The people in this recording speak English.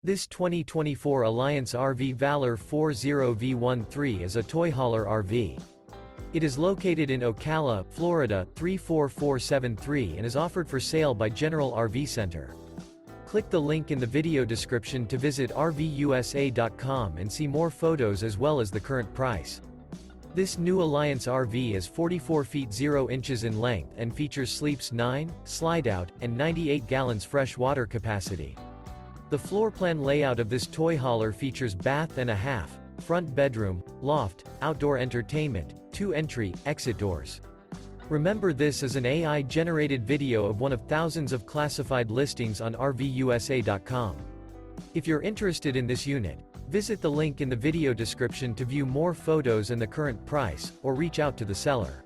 This 2024 Alliance RV Valor 40V13 is a toy hauler RV. It is located in Ocala, Florida, 34473 and is offered for sale by General RV Center. Click the link in the video description to visit RVUSA.com and see more photos as well as the current price. This new Alliance RV is 44 feet 0 inches in length and features sleeps 9, Slideout, and 98 gallons fresh water capacity. The floor plan layout of this toy hauler features bath and a half, front bedroom, loft, outdoor entertainment, 2 entry, exit doors. Remember, this is an AI-generated video of one of thousands of classified listings on RVUSA.com. If you're interested in this unit, visit the link in the video description to view more photos and the current price, or reach out to the seller.